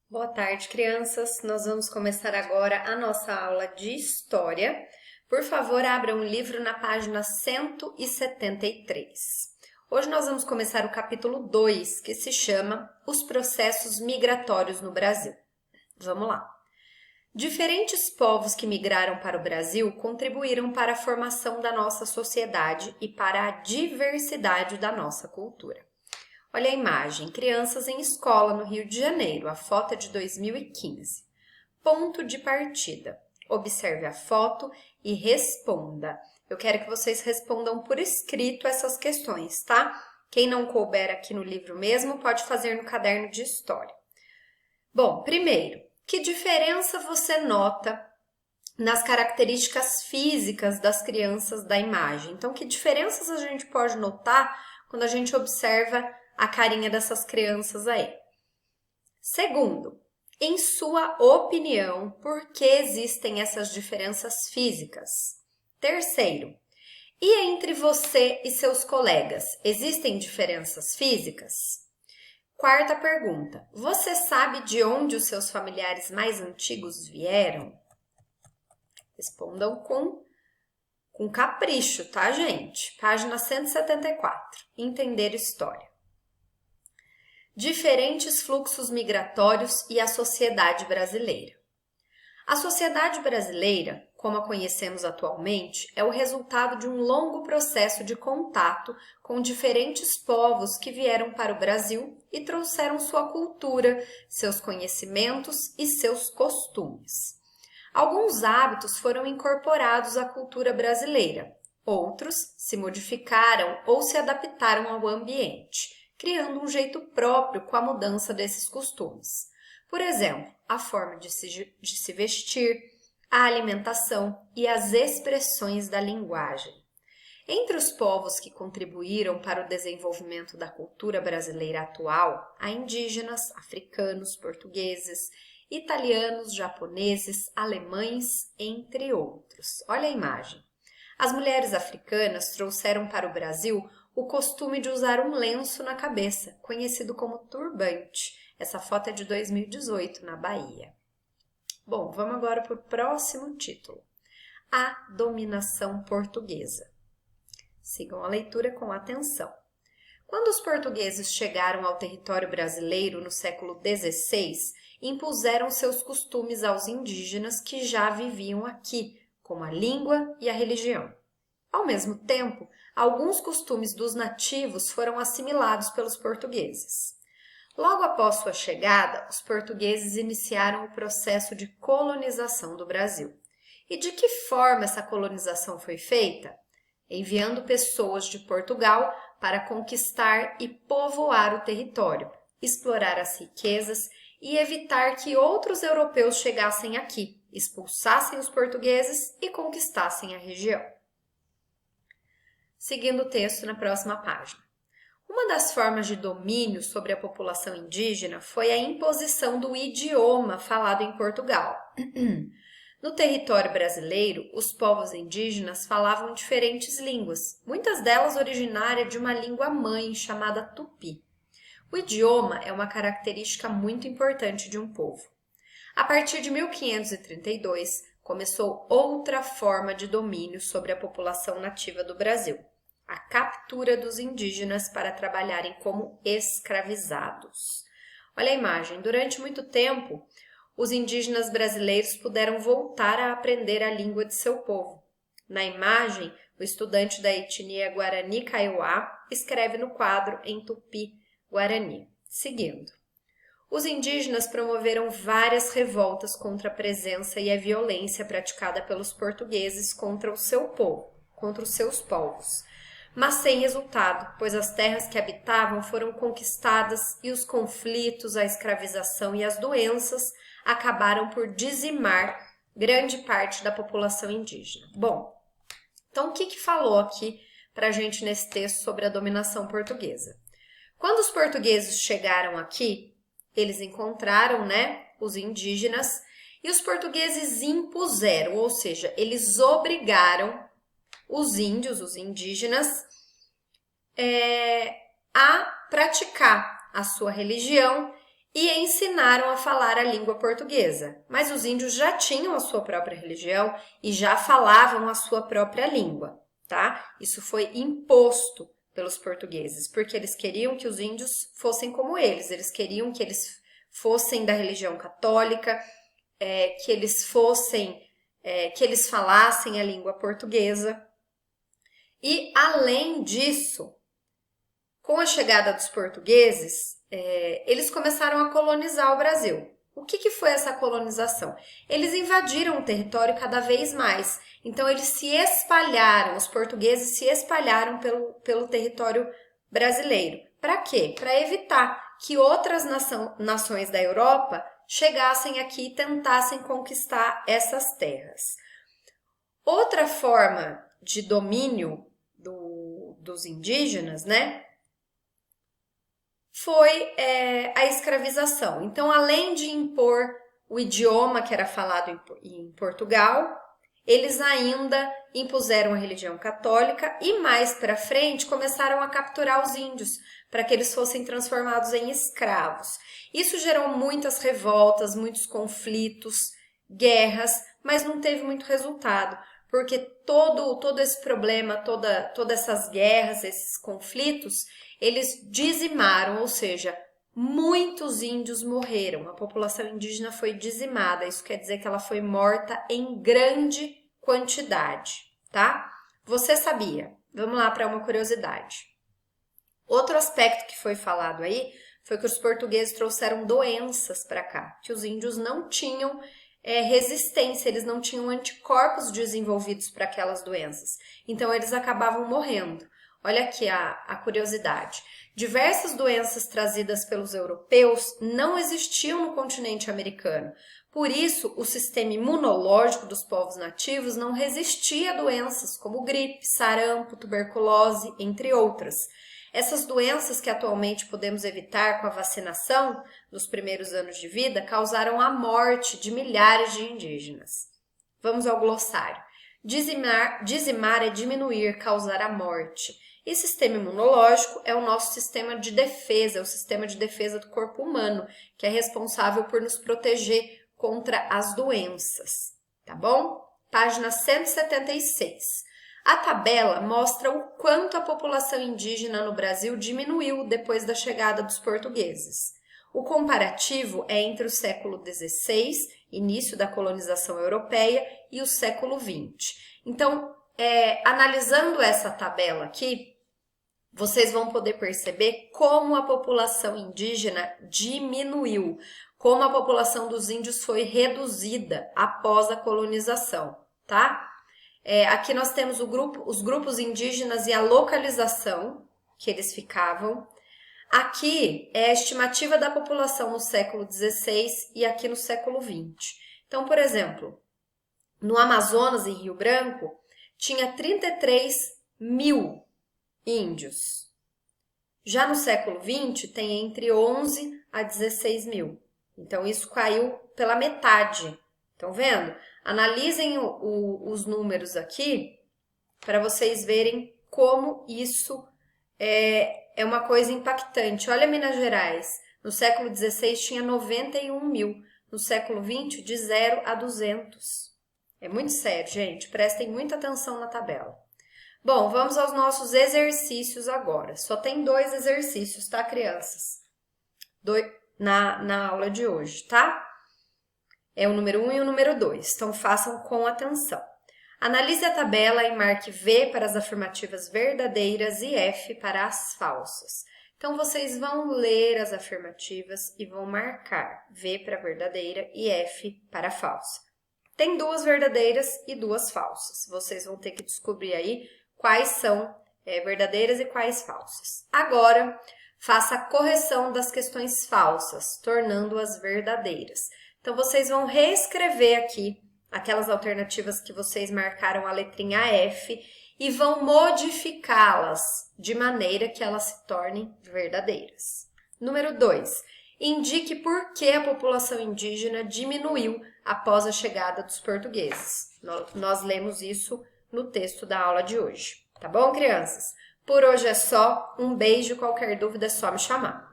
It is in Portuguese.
Boa tarde, crianças. Nós vamos começar agora a nossa aula de História. Por favor, abra um livro na página 173. Hoje nós vamos começar o capítulo 2, que se chama Os Processos Migratórios no Brasil. Vamos lá. Diferentes povos que migraram para o Brasil contribuíram para a formação da nossa sociedade e para a diversidade da nossa cultura. Olha a imagem, crianças em escola no Rio de Janeiro, a foto é de 2015. Ponto de partida. Observe a foto e responda. Eu quero que vocês respondam por escrito essas questões, tá? Quem não couber aqui no livro mesmo, pode fazer no caderno de história. Bom, primeiro, que diferença você nota nas características físicas das crianças da imagem? Então, que diferenças a gente pode notar quando a gente observa a carinha dessas crianças aí? Segundo, em sua opinião, por que existem essas diferenças físicas? Terceiro, e entre você e seus colegas, existem diferenças físicas? Quarta pergunta, você sabe de onde os seus familiares mais antigos vieram? Respondam com capricho, tá, gente? Página 174, entender história. Diferentes fluxos migratórios e a sociedade brasileira. A sociedade brasileira, como a conhecemos atualmente, é o resultado de um longo processo de contato com diferentes povos que vieram para o Brasil e trouxeram sua cultura, seus conhecimentos e seus costumes. Alguns hábitos foram incorporados à cultura brasileira, outros se modificaram ou se adaptaram ao ambiente, criando um jeito próprio com a mudança desses costumes. Por exemplo, a forma de se vestir, a alimentação e as expressões da linguagem. Entre os povos que contribuíram para o desenvolvimento da cultura brasileira atual, há indígenas, africanos, portugueses, italianos, japoneses, alemães, entre outros. Olha a imagem. As mulheres africanas trouxeram para o Brasil o costume de usar um lenço na cabeça, conhecido como turbante. Essa foto é de 2018, na Bahia. Bom, vamos agora para o próximo título. A dominação portuguesa. Sigam a leitura com atenção. Quando os portugueses chegaram ao território brasileiro no século XVI, impuseram seus costumes aos indígenas que já viviam aqui, como a língua e a religião. Ao mesmo tempo, alguns costumes dos nativos foram assimilados pelos portugueses. Logo após sua chegada, os portugueses iniciaram o processo de colonização do Brasil. E de que forma essa colonização foi feita? Enviando pessoas de Portugal para conquistar e povoar o território, explorar as riquezas e evitar que outros europeus chegassem aqui, expulsassem os portugueses e conquistassem a região. Seguindo o texto na próxima página. Uma das formas de domínio sobre a população indígena foi a imposição do idioma falado em Portugal. No território brasileiro, os povos indígenas falavam diferentes línguas, muitas delas originárias de uma língua-mãe chamada tupi. O idioma é uma característica muito importante de um povo. A partir de 1532, começou outra forma de domínio sobre a população nativa do Brasil, a captura dos indígenas para trabalharem como escravizados. Olha a imagem, durante muito tempo, os indígenas brasileiros puderam voltar a aprender a língua de seu povo. Na imagem, o estudante da etnia Guarani Kaiowá escreve no quadro em Tupi-Guarani. Seguindo. Os indígenas promoveram várias revoltas contra a presença e a violência praticada pelos portugueses contra o seu povo, contra os seus povos, mas sem resultado, pois as terras que habitavam foram conquistadas e os conflitos, a escravização e as doenças acabaram por dizimar grande parte da população indígena. Bom, então o que falou aqui para a gente nesse texto sobre a dominação portuguesa? Quando os portugueses chegaram aqui, eles encontraram, os indígenas e os portugueses impuseram, ou seja, eles obrigaram os índios, os indígenas, a praticar a sua religião e ensinaram a falar a língua portuguesa. Mas os índios já tinham a sua própria religião e já falavam a sua própria língua, tá? Isso foi imposto pelos portugueses, porque eles queriam que os índios fossem como eles queriam que eles fossem da religião católica, que eles falassem a língua portuguesa. E, além disso, com a chegada dos portugueses, eles começaram a colonizar o Brasil. O que foi essa colonização? Eles invadiram o território cada vez mais. Então, eles se espalharam, os portugueses se espalharam pelo território brasileiro. Para quê? Para evitar que outras nações da Europa chegassem aqui e tentassem conquistar essas terras. Outra forma de domínio dos indígenas, né, foi a escravização. Então, além de impor o idioma que era falado em Portugal, eles ainda impuseram a religião católica e mais para frente começaram a capturar os índios para que eles fossem transformados em escravos. Isso gerou muitas revoltas, muitos conflitos, guerras, mas não teve muito resultado, porque todo esse problema, todas essas guerras, esses conflitos, eles dizimaram, ou seja, muitos índios morreram, a população indígena foi dizimada, isso quer dizer que ela foi morta em grande quantidade, tá? Você sabia? Vamos lá para uma curiosidade. Outro aspecto que foi falado aí foi que os portugueses trouxeram doenças para cá, que os índios não tinham resistência, eles não tinham anticorpos desenvolvidos para aquelas doenças, então eles acabavam morrendo. Olha aqui a curiosidade. Diversas doenças trazidas pelos europeus não existiam no continente americano. Por isso, o sistema imunológico dos povos nativos não resistia a doenças como gripe, sarampo, tuberculose, entre outras. Essas doenças que atualmente podemos evitar com a vacinação nos primeiros anos de vida causaram a morte de milhares de indígenas. Vamos ao glossário. Dizimar é diminuir, causar a morte. E sistema imunológico é o nosso sistema de defesa, é o sistema de defesa do corpo humano, que é responsável por nos proteger contra as doenças, tá bom? Página 176. A tabela mostra o quanto a população indígena no Brasil diminuiu depois da chegada dos portugueses. O comparativo é entre o século XVI, início da colonização europeia, e o século XX. Então, analisando essa tabela aqui, vocês vão poder perceber como a população indígena diminuiu, como a população dos índios foi reduzida após a colonização, tá? Aqui nós temos os grupos indígenas e a localização que eles ficavam. Aqui é a estimativa da população no século XVI e aqui no século XX. Então, por exemplo, no Amazonas e Rio Branco, tinha 33 mil índios. Já no século XX, tem entre 11 a 16 mil. Então, isso caiu pela metade. Estão vendo? Analisem os números aqui para vocês verem como isso é uma coisa impactante. Olha Minas Gerais, no século XVI tinha 91 mil, no século XX de 0 a 200. É muito sério, gente, prestem muita atenção na tabela. Bom, vamos aos nossos exercícios agora. Só tem 2 exercícios, tá, crianças? Na aula de hoje, tá? É o número 1 e o número 2, então façam com atenção. Analise a tabela e marque V para as afirmativas verdadeiras e F para as falsas. Então, vocês vão ler as afirmativas e vão marcar V para verdadeira e F para falsa. Tem 2 verdadeiras e 2 falsas. Vocês vão ter que descobrir aí quais são verdadeiras e quais falsas. Agora, faça a correção das questões falsas, tornando-as verdadeiras. Então, vocês vão reescrever aqui aquelas alternativas que vocês marcaram a letrinha F e vão modificá-las de maneira que elas se tornem verdadeiras. Número 2. Indique por que a população indígena diminuiu após a chegada dos portugueses. Nós lemos isso no texto da aula de hoje. Tá bom, crianças? Por hoje é só. Um beijo. Qualquer dúvida é só me chamar.